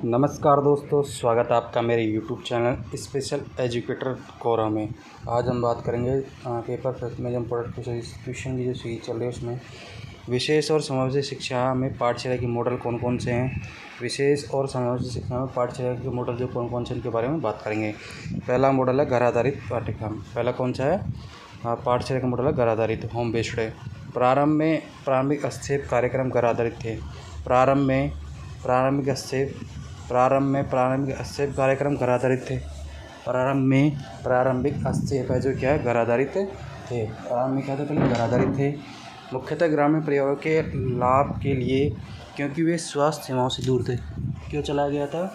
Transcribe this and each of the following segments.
नमस्कार दोस्तों, स्वागत है आपका मेरे YouTube चैनल स्पेशल एजुकेटर कोरा में। आज हम बात करेंगे पेपर फेमिनिज्म प्रोडक्ट ट्यूशन की जो सीरीज चल रही है उसमें विशेष और समावेशी शिक्षा में पाठशाला के मॉडल कौन कौन से हैं। विशेष और समावेशी शिक्षा में पाठशाला के मॉडल जो कौन कौन से इनके बारे में बात करेंगे। पहला मॉडल है घर आधारित पाठ्यक्रम। पहला कौन सा है? पाठशाला का मॉडल है घर आधारित, होम बेस्ड है। प्रारंभिक हस्तक्षेप कार्यक्रम घर आधारित थे। प्रारंभिक हस्तक्षेप कार्यक्रम घर आधारित थे। प्रारंभिक हस्तक्षेप है जो क्या है, घर आधारित थे। प्रारंभिक क्या थे? पहले घर आधारित थे। मुख्यतः ग्रामीण परिवारों के लाभ के लिए, क्योंकि वे स्वास्थ्य सेवाओं से दूर थे। क्यों चलाया गया था?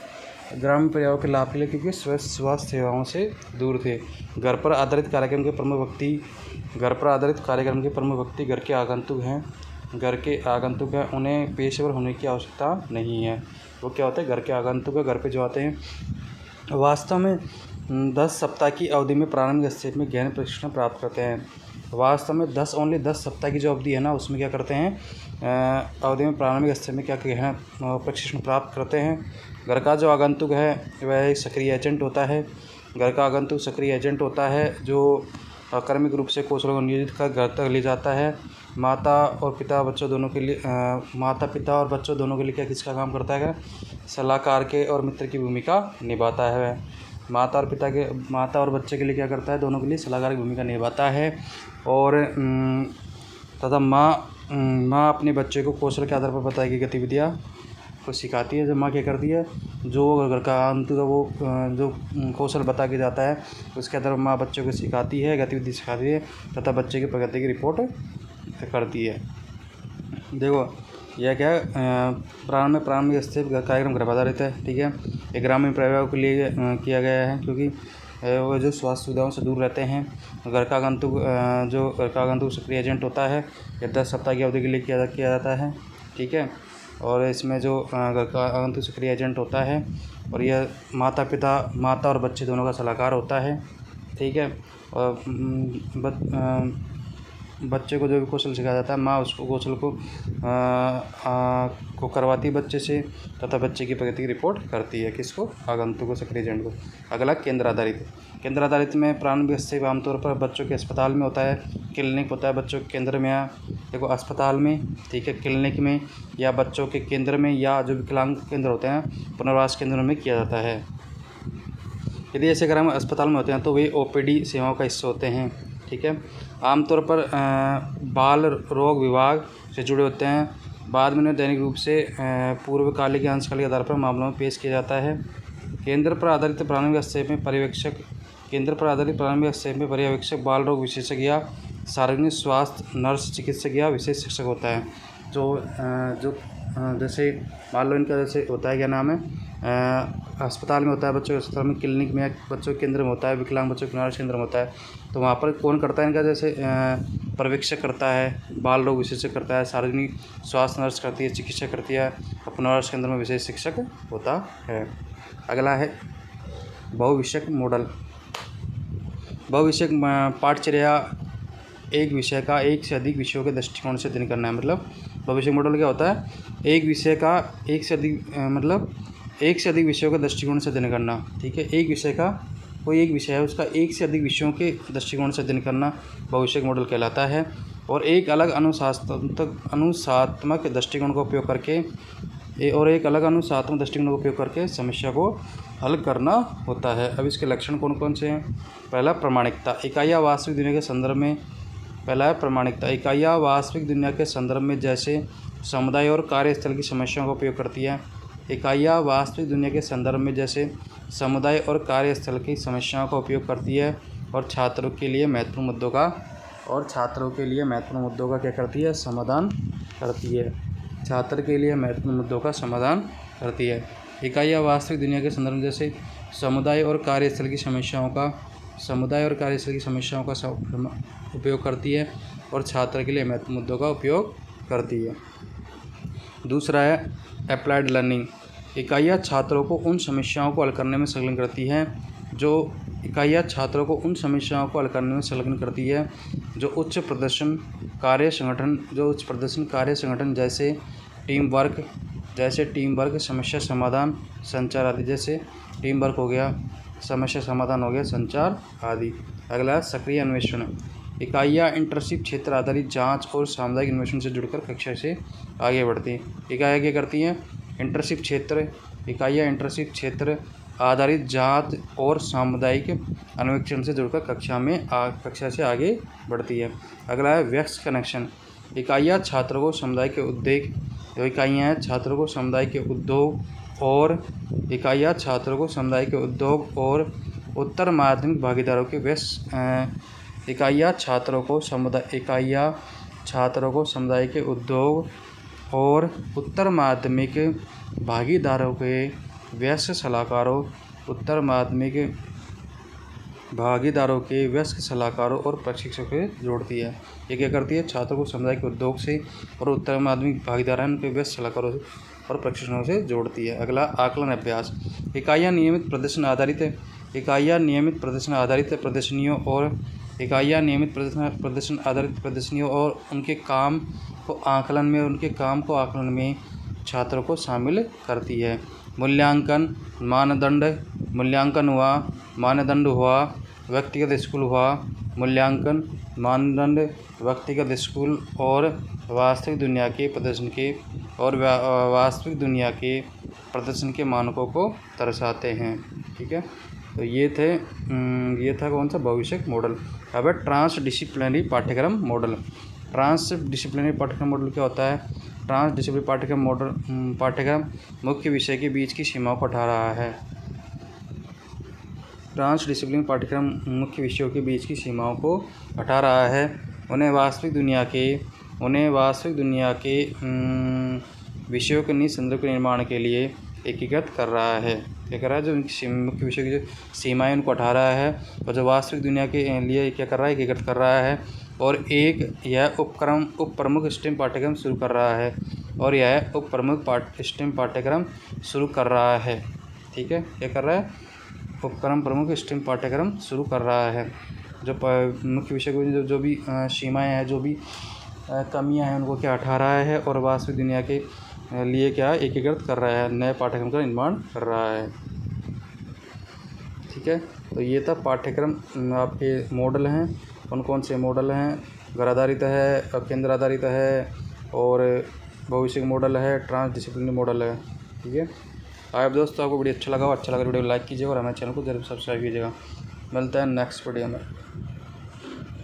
ग्रामीण परिवारों के लाभ के लिए, क्योंकि स्वास्थ्य सेवाओं से दूर थे। घर पर आधारित कार्यक्रम के प्रमुख व्यक्ति घर के आगंतुक हैं। उन्हें पेशेवर होने की आवश्यकता नहीं है। वो क्या होता है? घर के आगंतुक है, घर पे जो आते हैं। वास्तव में 10 सप्ताह की अवधि में प्रारंभिक हस्तक्षेप में गहन प्रशिक्षण प्राप्त करते हैं। वास्तव में 10 सप्ताह की जो अवधि है ना, उसमें क्या करते हैं? अवधि में प्रारंभिक हस्तक्षेप में क्या गहन प्रशिक्षण प्राप्त करते हैं। घर का जो आगंतुक है वह एक सक्रिय एजेंट होता है। घर का आगंतुक सक्रिय एजेंट होता है जो कर्मिक रूप से कौशलों को नियोजित कर घर तक ले जाता है। माता और पिता और बच्चों दोनों के लिए क्या किसका काम करता है? सलाहकार के और मित्र की भूमिका निभाता है। माता और बच्चे के लिए क्या करता है? दोनों के लिए सलाहकार की भूमिका निभाता है। और तथा माँ अपने बच्चे को कौशल के आधार पर बताई गई गतिविधियाँ को सिखाती है। जब माँ क्या करती है, जो घर का अंत वो जो कौशल बता के जाता है उसके आधार पर माँ बच्चों को सिखाती है, गतिविधि सिखाती है तथा बच्चे की प्रगति की रिपोर्ट करती है। देखो यह क्या है? प्रारंभिक हस्तक्षेप कार्यक्रम घर पर आधारित है। ठीक है, ये ग्रामीण परिवारों के लिए किया गया है, क्योंकि वो जो स्वास्थ्य सुविधाओं से दूर रहते हैं। घर का आगंतुक सक्रिय एजेंट होता है। यह 10 सप्ताह की अवधि के लिए किया जाता है। ठीक है, और इसमें जो घर का आगंतुक सक्रिय एजेंट होता है और यह माता और बच्चे दोनों का सलाहकार होता है। ठीक है, और बच्चे को जो भी कौशल सिखाया जाता है, माँ उसको कौशल को करवाती है बच्चे से तथा बच्चे की प्रगति की रिपोर्ट करती है। किसको? आगंतुक को, सक्रिय एजेंट को। अगला केंद्र आधारित में प्रारंभिक हस्तक्षेप आमतौर पर बच्चों के अस्पताल में होता है। क्लिनिक होता है बच्चों के केंद्र में, या देखो अस्पताल में, ठीक है, क्लिनिक में या बच्चों के केंद्र में, या जो विकलांग केंद्र होते हैं पुनर्वास केंद्रों में किया जाता है। यदि ऐसे अगर हम अस्पताल में होते हैं तो वे OPD सेवाओं का हिस्सा होते हैं। ठीक है, आमतौर पर बाल रोग विभाग से जुड़े होते हैं। बाद में उन्हें दैनिक रूप से पूर्वकालिक या अंशकालिक आधार पर मामलों में पेश किया जाता है। केंद्र पर आधारित प्रारंभिक हस्तक्षेप में पर्यवेक्षक बाल रोग विशेषज्ञ या सार्वजनिक स्वास्थ्य नर्स, चिकित्सक या विशेष शिक्षक होता है। जैसे मान लो इनका जैसे होता है, क्या नाम है, अस्पताल में होता है बच्चों के अस्पताल में, क्लिनिक में, बच्चों के केंद्र में होता है, विकलांग बच्चों के पुनर्वास केंद्र में होता है। तो वहाँ पर कौन करता है इनका? जैसे पर्यवेक्षक करता है, बाल रोग विशेषज्ञ करता है, सार्वजनिक स्वास्थ्य नर्स करती है, चिकित्सक करती है, और पुनर्वास केंद्र में विशेष शिक्षक होता है। अगला है बहुविषयक मॉडल। बहुविषयक पाठचर्या एक विषय का एक से अधिक विषयों के दृष्टिकोण से अध्ययन करना है। मतलब बहुविषयक मॉडल क्या होता है? एक विषय का एक से अधिक विषयों के दृष्टिकोण से अध्ययन करना। ठीक है, एक विषय का कोई एक विषय है उसका एक से अधिक विषयों के दृष्टिकोण से अध्ययन करना बहुविषयक मॉडल कहलाता है। और एक अलग अनुशासनात्मक दृष्टिकोण का उपयोग करके समस्या को हल करना होता है। अब इसके लक्षण कौन कौन से हैं? पहला, प्रामाणिकता। इकाइयाँ वास्तविक दुनिया के संदर्भ में जैसे समुदाय और कार्यस्थल की समस्याओं का उपयोग करती है। इकाइयाँ वास्तविक दुनिया के संदर्भ में जैसे समुदाय और कार्यस्थल की समस्याओं का उपयोग करती है और छात्रों के लिए महत्वपूर्ण मुद्दों का क्या करती है? समाधान करती है। इकाइयाँ वास्तविक दुनिया के संदर्भ में जैसे समुदाय और कार्यस्थल की समस्याओं का उपयोग करती है और छात्र के लिए महत्वपूर्ण मुद्दों का उपयोग करती है। दूसरा है अप्लाइड लर्निंग। इकाइयाँ छात्रों को उन समस्याओं को हल करने में संलग्न करती है जो उच्च प्रदर्शन कार्य संगठन जैसे टीम वर्क, जैसे टीम वर्क, समस्या समाधान, संचार आदि। जैसे टीम वर्क हो गया, समस्या समाधान हो गया, संचार आदि। अगला सक्रिय अन्वेषण। इकाइयाँ इंटर्नशिप क्षेत्र आधारित जांच और सामुदायिक अन्वेषण से जुड़कर कक्षा से आगे बढ़ती हैं। इकाइयाँ क्या करती हैं? इंटर्नशिप क्षेत्र, इकाइयाँ इंटर्नशिप क्षेत्र आधारित जांच और सामुदायिक अन्वेषण से जुड़कर कक्षा से आगे बढ़ती है। अगला है व्यस्त कनेक्शन। इकाइयाँ छात्रों को समुदाय के उद्योग, इकाइयाँ हैं छात्रों को समुदाय के उद्योग और इकाइयाँ छात्रों को समुदाय के उद्योग और उत्तर माध्यमिक भागीदारों के व्यस्त इकाइयाँ छात्रों को समुदाय के उद्योग और उत्तर माध्यमिक भागीदारों के व्यस्त सलाहकारों, उत्तर माध्यमिक भागीदारों के वयस्क सलाहकारों और प्रशिक्षकों से जोड़ती है। ये क्या करती है? छात्रों को समुदाय के उद्योग से और उत्तर माध्यमिक भागीदारों के वयस्क सलाहकारों और प्रशिक्षकों से जोड़ती है। अगला आकलन अभ्यास। इकाइयाँ नियमित प्रदर्शन आधारित प्रदर्शनियों और उनके काम को आकलन में छात्रों को शामिल करती है। मूल्यांकन मानदंड हुआ, व्यक्तिगत स्कूल हुआ। मूल्यांकन मानदंड व्यक्तिगत स्कूल और वास्तविक दुनिया के प्रदर्शन के मानकों को दर्शाते हैं। ठीक है, तो ये था कौन सा? भविष्यक मॉडल। अब है ट्रांसडिसिप्लिनरी पाठ्यक्रम मॉडल। ट्रांसडिसिप्लिनरी पाठ्यक्रम मॉडल क्या होता है? ट्रांसडिसिप्लिनरी पाठ्यक्रम मुख्य विषय के बीच की सीमाओं को हटा रहा है। ट्रांसडिसिप्लिनरी पाठ्यक्रम मुख्य विषयों के बीच की सीमाओं को हटा रहा है। उन्हें वास्तविक दुनिया के विषयों के निज संदर्भ के निर्माण के लिए एकीकृत कर रहा है। क्या कर रहा है? जो मुख्य विषय की जो सीमाएँ उनको हटा रहा है और जो वास्तविक दुनिया के लिए क्या कर रहा है? एकीकृत कर रहा है। और यह उप प्रमुख स्टेम पाठ्यक्रम शुरू कर रहा है। ठीक है, क्या कर रहा है? प्रमुख स्टेम पाठ्यक्रम शुरू कर रहा है। जो मुख्य विषय की जो भी सीमाएँ हैं, जो भी कमियाँ हैं, उनको क्या हटा रहा है और वास्तविक दुनिया के लिए क्या एकीकृत कर रहा है, नए पाठ्यक्रम का निर्माण कर रहा है। ठीक है, तो ये था पाठ्यक्रम आपके मॉडल हैं। कौन से मॉडल हैं? घर आधारित है, केंद्र आधारित है और भविष्य मॉडल है, ट्रांसडिसिप्लिनरी मॉडल है। ठीक है, आए दोस्तों, आपको वीडियो अच्छा लगा वीडियो लाइक कीजिएगा और हमारे चैनल को जरूर सब्सक्राइब कीजिएगा। मिलते हैं नेक्स्ट वीडियो में।